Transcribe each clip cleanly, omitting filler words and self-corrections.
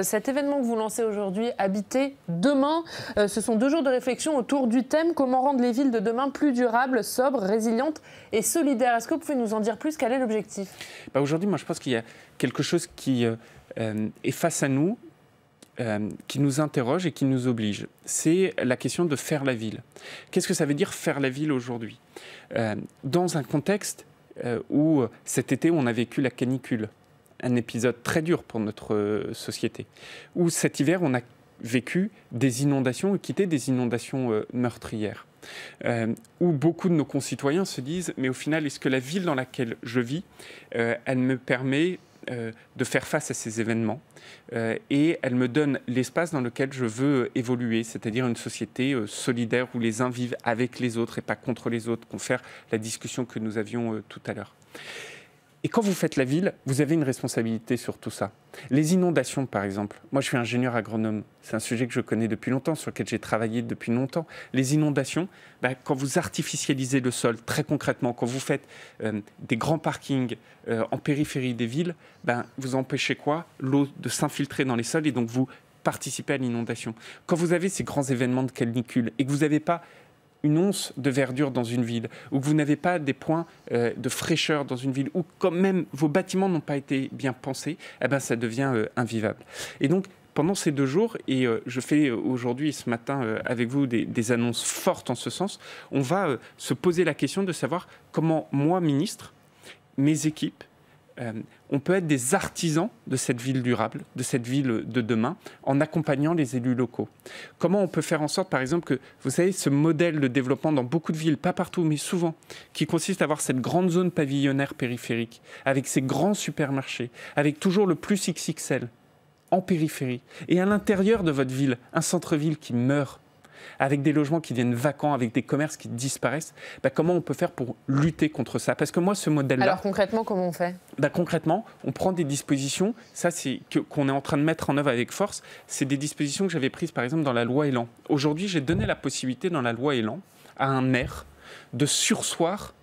Cet événement que vous lancez aujourd'hui, Habiter demain, ce sont 2 jours de réflexion autour du thème « Comment rendre les villes de demain plus durables, sobres, résilientes et solidaires ». Est-ce que vous pouvez nous en dire plus? Quel est l'objectif? Aujourd'hui, moi, je pense qu'il y a quelque chose qui est face à nous, qui nous interroge et qui nous oblige. C'est la question de faire la ville. Qu'est-ce que ça veut dire faire la ville aujourd'hui? Dans un contexte où cet été, on a vécu la canicule, un épisode très dur pour notre société, où cet hiver, on a vécu des inondations et quitté des inondations meurtrières, où beaucoup de nos concitoyens se disent « mais au final, est-ce que la ville dans laquelle je vis, elle me permet de faire face à ces événements et elle me donne l'espace dans lequel je veux évoluer, c'est-à-dire une société solidaire où les uns vivent avec les autres et pas contre les autres, confère la discussion que nous avions tout à l'heure. » Et quand vous faites la ville, vous avez une responsabilité sur tout ça. Les inondations, par exemple. Moi, je suis ingénieur agronome. C'est un sujet que je connais depuis longtemps, sur lequel j'ai travaillé depuis longtemps. Les inondations, quand vous artificialisez le sol, très concrètement, quand vous faites des grands parkings en périphérie des villes, vous empêchez quoi? L'eau de s'infiltrer dans les sols et donc vous participez à l'inondation. Quand vous avez ces grands événements de canicule et que vous n'avez pas une once de verdure dans une ville, ou que vous n'avez pas des points de fraîcheur dans une ville, ou quand même vos bâtiments n'ont pas été bien pensés, ça devient invivable. Et donc, pendant ces 2 jours, et je fais aujourd'hui et ce matin avec vous des annonces fortes en ce sens, on va se poser la question de savoir comment moi, ministre, mes équipes, on peut être des artisans de cette ville durable, de cette ville de demain, en accompagnant les élus locaux. Comment on peut faire en sorte, par exemple, que, vous savez, ce modèle de développement dans beaucoup de villes, pas partout, mais souvent, qui consiste à avoir cette grande zone pavillonnaire périphérique, avec ces grands supermarchés, avec toujours le plus XXL, en périphérie, et à l'intérieur de votre ville, un centre-ville qui meurt, avec des logements qui deviennent vacants, avec des commerces qui disparaissent, comment on peut faire pour lutter contre ça? Parce que moi, ce modèle-là... Alors concrètement, comment on fait? Concrètement, on prend des dispositions, ça c'est qu'on est en train de mettre en œuvre avec force, c'est des dispositions que j'avais prises par exemple dans la loi Elan. Aujourd'hui, j'ai donné la possibilité dans la loi Elan à un maire de surseoir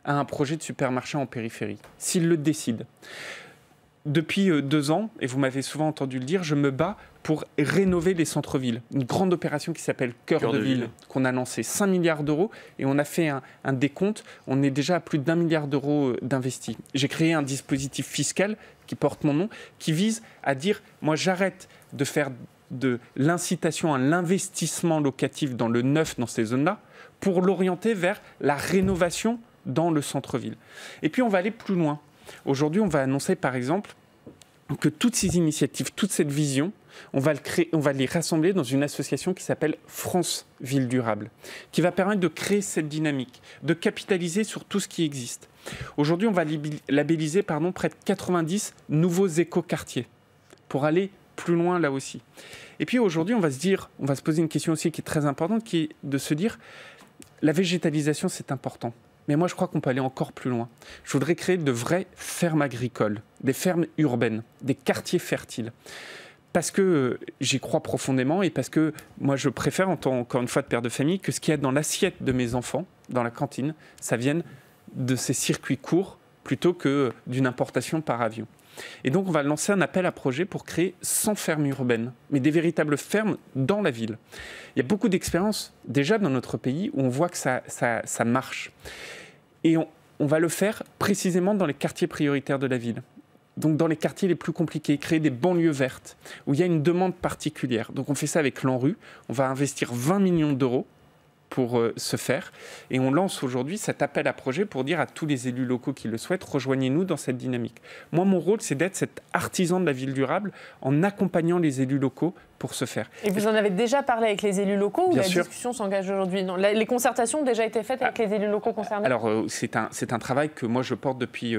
à un projet de supermarché en périphérie, s'il le décide. Depuis 2 ans, et vous m'avez souvent entendu le dire, je me bats pour rénover les centres-villes. Une grande opération qui s'appelle Cœur de Ville, qu'on a lancé 5 milliards d'euros et on a fait un décompte. On est déjà à plus d'1 milliard d'euros d'investis. J'ai créé un dispositif fiscal qui porte mon nom, qui vise à dire, moi j'arrête de faire de l'incitation à l'investissement locatif dans le neuf, dans ces zones-là, pour l'orienter vers la rénovation dans le centre-ville. Et puis on va aller plus loin. Aujourd'hui, on va annoncer par exemple que toutes ces initiatives, toute cette vision, on va les rassembler dans une association qui s'appelle France Ville Durable, qui va permettre de créer cette dynamique, de capitaliser sur tout ce qui existe. Aujourd'hui, on va labelliser près de 90 nouveaux écoquartiers pour aller plus loin là aussi. Et puis aujourd'hui, on va se poser une question aussi qui est très importante, qui est de se dire, la végétalisation, c'est important. Mais moi, je crois qu'on peut aller encore plus loin. Je voudrais créer de vraies fermes agricoles, des fermes urbaines, des quartiers fertiles. Parce que j'y crois profondément et parce que moi, je préfère, en tant, encore une fois, de père de famille, que ce qu'il y a dans l'assiette de mes enfants, dans la cantine, ça vienne de ces circuits courts plutôt que d'une importation par avion. Et donc, on va lancer un appel à projet pour créer 100 fermes urbaines, mais des véritables fermes dans la ville. Il y a beaucoup d'expériences déjà dans notre pays où on voit que ça marche. Et on va le faire précisément dans les quartiers prioritaires de la ville. Donc dans les quartiers les plus compliqués, créer des banlieues vertes, où il y a une demande particulière. Donc on fait ça avec l'ANRU, on va investir 20 millions d'euros pour ce faire. Et on lance aujourd'hui cet appel à projet pour dire à tous les élus locaux qui le souhaitent, rejoignez-nous dans cette dynamique. Moi, mon rôle, c'est d'être cet artisan de la ville durable en accompagnant les élus locaux pour ce faire. Et vous en avez déjà parlé avec les élus locaux ou la discussion s'engage aujourd'hui? Les concertations ont déjà été faites avec les élus locaux concernés? Alors, c'est un travail que moi, je porte depuis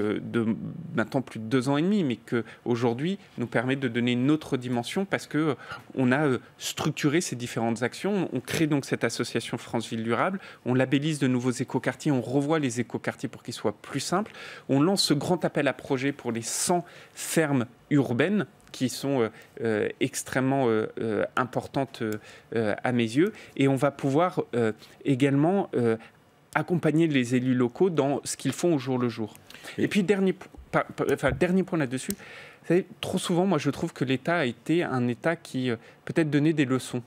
maintenant plus de 2 ans et demi, mais qu'aujourd'hui nous permet de donner une autre dimension parce qu'on a structuré ces différentes actions. On crée donc cette association France Ville Durable, on labellise de nouveaux écoquartiers, on revoit les écoquartiers pour qu'ils soient plus simples. On lance ce grand appel à projet pour les 100 fermes urbaines qui sont extrêmement importantes à mes yeux. Et on va pouvoir également accompagner les élus locaux dans ce qu'ils font au jour le jour. Et puis, dernier point là-dessus, Vous savez, trop souvent, moi, je trouve que l'État a été un État qui peut-être donnait des leçons.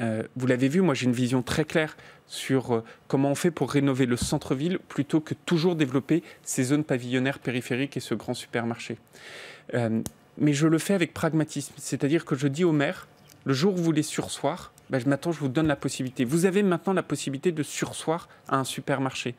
Vous l'avez vu, moi, j'ai une vision très claire sur comment on fait pour rénover le centre-ville plutôt que toujours développer ces zones pavillonnaires périphériques et ce grand supermarché. Mais je le fais avec pragmatisme, c'est-à-dire que je dis au maire, le jour où vous voulez sursoir, maintenant, je vous donne la possibilité. Vous avez maintenant la possibilité de sursoir à un supermarché.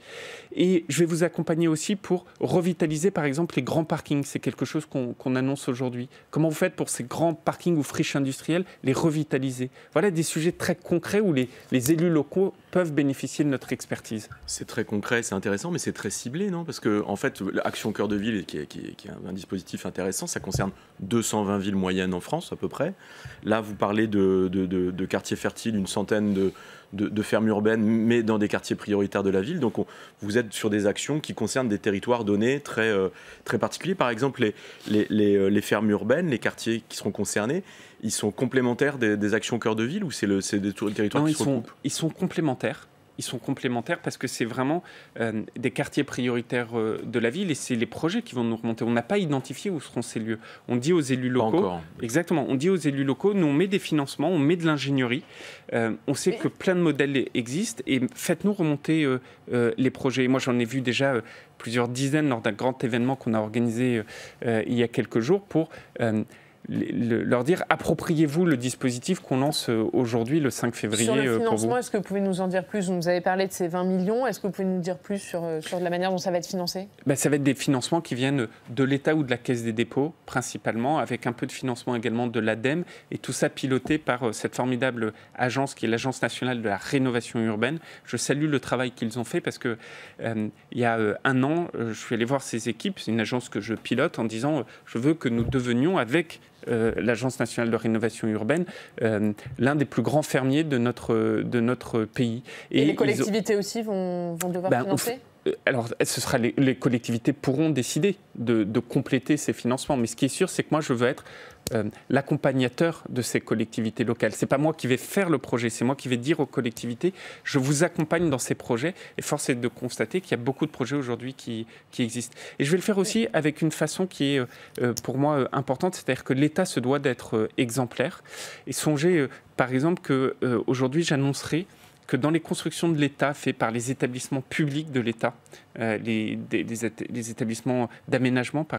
Et je vais vous accompagner aussi pour revitaliser, par exemple, les grands parkings. C'est quelque chose qu'on annonce aujourd'hui. Comment vous faites pour ces grands parkings ou friches industrielles, les revitaliser? Voilà des sujets très concrets où les élus locaux peuvent bénéficier de notre expertise. C'est très concret, c'est intéressant, mais c'est très ciblé, non? Parce que, en fait, l'Action Cœur de Ville, qui est un dispositif intéressant, ça concerne 220 villes moyennes en France, à peu près. Là, vous parlez de quartiers fertiles, une centaine de fermes urbaines, mais dans des quartiers prioritaires de la ville. Donc, vous êtes sur des actions qui concernent des territoires donnés très, très particuliers. Par exemple, les fermes urbaines, les quartiers qui seront concernés, ils sont complémentaires des actions Cœur de Ville ou c'est des territoires qui se recoupent? Ils sont complémentaires. Ils sont complémentaires parce que c'est vraiment des quartiers prioritaires de la ville et c'est les projets qui vont nous remonter. On n'a pas identifié où seront ces lieux. On dit aux élus locaux. Pas encore. Exactement. On dit aux élus locaux, nous on met des financements, on met de l'ingénierie. On sait que plein de modèles existent et faites-nous remonter les projets. Moi j'en ai vu déjà plusieurs dizaines lors d'un grand événement qu'on a organisé il y a quelques jours pour leur dire appropriez-vous le dispositif qu'on lance aujourd'hui le 5 février pour vous. Sur le financement, pour est-ce que vous pouvez nous en dire plus? Vous nous avez parlé de ces 20 millions, est-ce que vous pouvez nous dire plus sur la manière dont ça va être financé? Ça va être des financements qui viennent de l'État ou de la Caisse des dépôts principalement, avec un peu de financement également de l'ADEME et tout ça piloté par cette formidable agence qui est l'Agence nationale de la rénovation urbaine. Je salue le travail qu'ils ont fait parce que il y a un an, je suis allé voir ces équipes, c'est une agence que je pilote en disant je veux que nous devenions avec l'Agence nationale de rénovation urbaine, l'un des plus grands fermiers de notre pays. Et les collectivités aussi vont devoir financer? Alors, les collectivités pourront décider de compléter ces financements. Mais ce qui est sûr, c'est que moi, je veux être l'accompagnateur de ces collectivités locales. Ce n'est pas moi qui vais faire le projet, c'est moi qui vais dire aux collectivités, je vous accompagne dans ces projets. Et force est de constater qu'il y a beaucoup de projets aujourd'hui qui existent. Et je vais le faire aussi avec une façon qui est, pour moi, importante, c'est-à-dire que l'État se doit d'être exemplaire. Et songez, par exemple, qu'aujourd'hui, j'annoncerai que dans les constructions de l'État faites par les établissements publics de l'État, les établissements d'aménagement, par